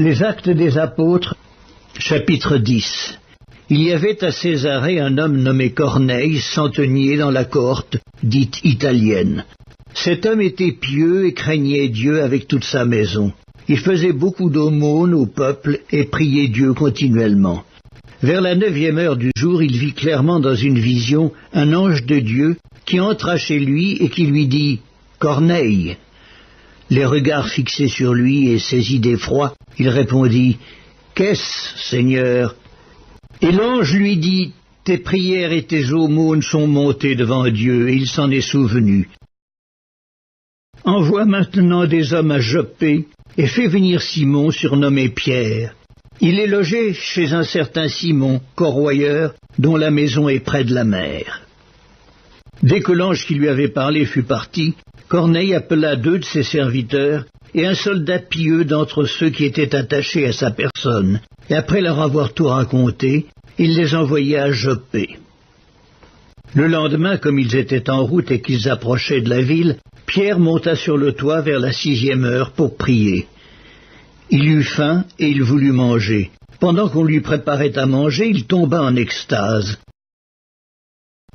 Les Actes des Apôtres, chapitre 10. Il y avait à Césarée un homme nommé Corneille, centenier dans la cohorte dite italienne. Cet homme était pieux et craignait Dieu avec toute sa maison. Il faisait beaucoup d'aumônes au peuple et priait Dieu continuellement. Vers la 9e heure du jour, il vit clairement dans une vision un ange de Dieu qui entra chez lui et qui lui dit « Corneille !» Les regards fixés sur lui et saisi d'effroi, il répondit « Qu'est-ce, Seigneur ?» Et l'ange lui dit « Tes prières et tes aumônes sont montées devant Dieu, et il s'en est souvenu. Envoie maintenant des hommes à Joppé, et fais venir Simon, surnommé Pierre. Il est logé chez un certain Simon, corroyeur, dont la maison est près de la mer. » Dès que l'ange qui lui avait parlé fut parti, Corneille appela 2 de ses serviteurs et un soldat pieux d'entre ceux qui étaient attachés à sa personne, et après leur avoir tout raconté, il les envoya à Joppé. Le lendemain, comme ils étaient en route et qu'ils approchaient de la ville, Pierre monta sur le toit vers la 6e heure pour prier. Il eut faim et il voulut manger. Pendant qu'on lui préparait à manger, il tomba en extase.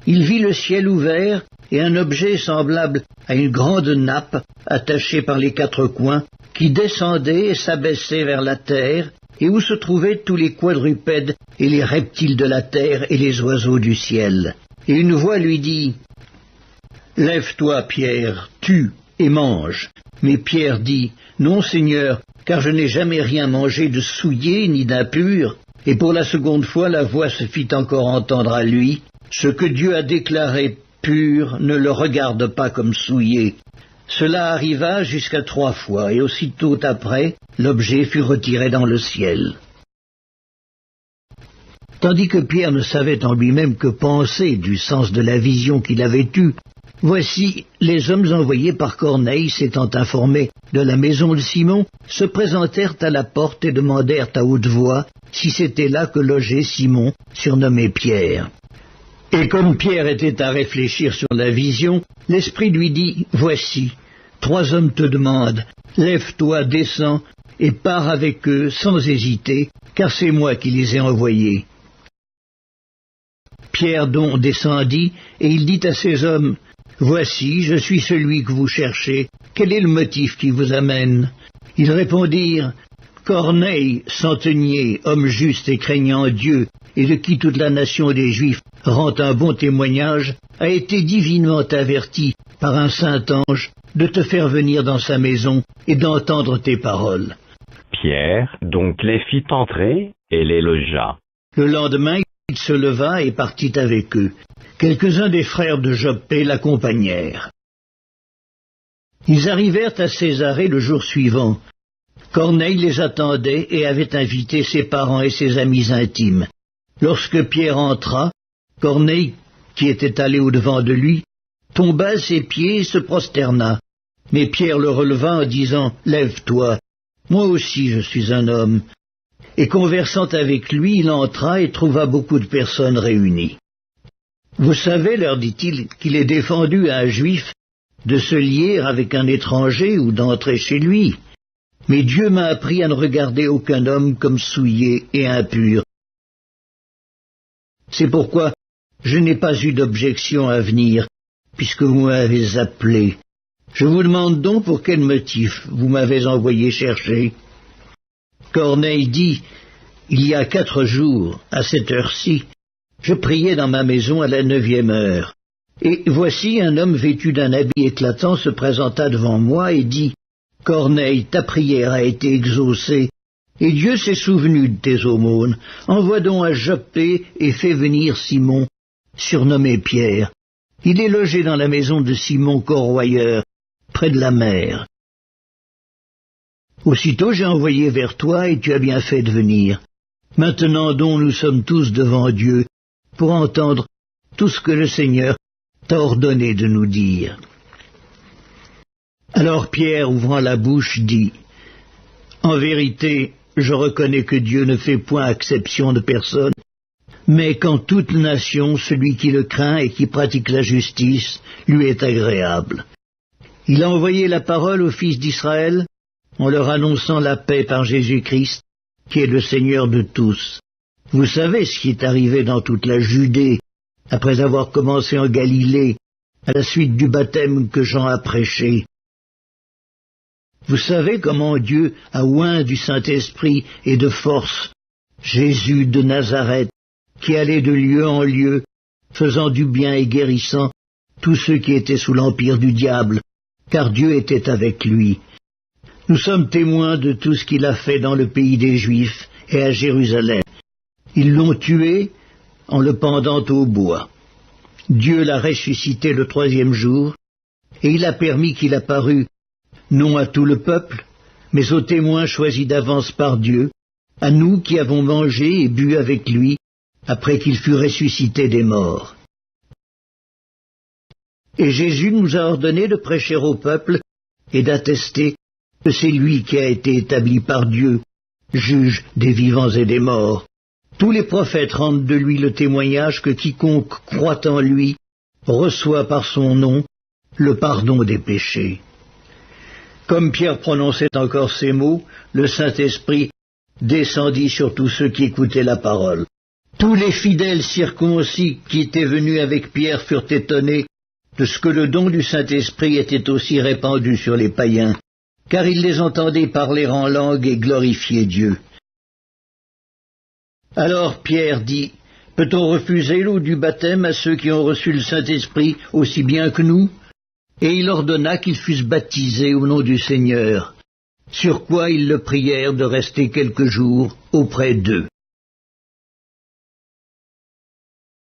Il vit le ciel ouvert et un objet semblable à une grande nappe, attachée par les 4 coins, qui descendait et s'abaissait vers la terre, et où se trouvaient tous les quadrupèdes et les reptiles de la terre et les oiseaux du ciel. Et une voix lui dit « Lève-toi, Pierre, tue et mange. » Mais Pierre dit « Non, Seigneur, car je n'ai jamais rien mangé de souillé ni d'impur. » Et pour la seconde fois, la voix se fit encore entendre à lui. Ce que Dieu a déclaré pur, ne le regarde pas comme souillé. Cela arriva jusqu'à 3 fois, et aussitôt après, l'objet fut retiré dans le ciel. Tandis que Pierre ne savait en lui-même que penser du sens de la vision qu'il avait eue, voici les hommes envoyés par Corneille, s'étant informés de la maison de Simon, se présentèrent à la porte et demandèrent à haute voix si c'était là que logeait Simon, surnommé Pierre. Et comme Pierre était à réfléchir sur la vision, l'Esprit lui dit « Voici, 3 hommes te demandent, lève-toi, descends, et pars avec eux sans hésiter, car c'est moi qui les ai envoyés. » Pierre donc descendit, et il dit à ces hommes « Voici, je suis celui que vous cherchez, quel est le motif qui vous amène ?» Ils répondirent « Corneille, centenier, homme juste et craignant Dieu, et de qui toute la nation des Juifs rend un bon témoignage, a été divinement averti par un saint ange de te faire venir dans sa maison et d'entendre tes paroles. » Pierre donc les fit entrer et les logea. Le lendemain, il se leva et partit avec eux. Quelques-uns des frères de Joppé l'accompagnèrent. Ils arrivèrent à Césarée le jour suivant. Corneille les attendait et avait invité ses parents et ses amis intimes. Lorsque Pierre entra, Corneille, qui était allé au-devant de lui, tomba à ses pieds et se prosterna. Mais Pierre le releva en disant « Lève-toi, moi aussi je suis un homme. » Et conversant avec lui, il entra et trouva beaucoup de personnes réunies. « Vous savez, leur dit-il, qu'il est défendu à un juif de se lier avec un étranger ou d'entrer chez lui. Mais Dieu m'a appris à ne regarder aucun homme comme souillé et impur. C'est pourquoi je n'ai pas eu d'objection à venir, puisque vous m'avez appelé. Je vous demande donc pour quel motif vous m'avez envoyé chercher. » Corneille dit, « Il y a 4 jours, à cette heure-ci, je priais dans ma maison à la 9e heure. Et voici un homme vêtu d'un habit éclatant se présenta devant moi et dit, « Corneille, ta prière a été exaucée, et Dieu s'est souvenu de tes aumônes. Envoie donc à Joppé et fais venir Simon, surnommé Pierre. Il est logé dans la maison de Simon corroyeur, près de la mer. Aussitôt j'ai envoyé vers toi, et tu as bien fait de venir. Maintenant donc nous sommes tous devant Dieu, pour entendre tout ce que le Seigneur t'a ordonné de nous dire. » Alors Pierre, ouvrant la bouche, dit, « En vérité, je reconnais que Dieu ne fait point exception de personne, mais qu'en toute nation, celui qui le craint et qui pratique la justice lui est agréable. Il a envoyé la parole aux fils d'Israël en leur annonçant la paix par Jésus-Christ, qui est le Seigneur de tous. Vous savez ce qui est arrivé dans toute la Judée, après avoir commencé en Galilée, à la suite du baptême que Jean a prêché. Vous savez comment Dieu a oint du Saint-Esprit et de force Jésus de Nazareth, qui allait de lieu en lieu, faisant du bien et guérissant tous ceux qui étaient sous l'empire du diable, car Dieu était avec lui. Nous sommes témoins de tout ce qu'il a fait dans le pays des Juifs et à Jérusalem. Ils l'ont tué en le pendant au bois. Dieu l'a ressuscité le 3e jour, et il a permis qu'il apparût, non à tout le peuple, mais aux témoins choisis d'avance par Dieu, à nous qui avons mangé et bu avec lui, après qu'il fut ressuscité des morts. Et Jésus nous a ordonné de prêcher au peuple et d'attester que c'est lui qui a été établi par Dieu, juge des vivants et des morts. Tous les prophètes rendent de lui le témoignage que quiconque croit en lui reçoit par son nom le pardon des péchés. Comme Pierre prononçait encore ces mots, le Saint-Esprit descendit sur tous ceux qui écoutaient la parole. Tous les fidèles circoncis qui étaient venus avec Pierre furent étonnés de ce que le don du Saint-Esprit était aussi répandu sur les païens, car ils les entendaient parler en langue et glorifier Dieu. Alors Pierre dit, « Peut-on refuser l'eau du baptême à ceux qui ont reçu le Saint-Esprit aussi bien que nous ?» Et il ordonna qu'ils fussent baptisés au nom du Seigneur, sur quoi ils le prièrent de rester quelques jours auprès d'eux.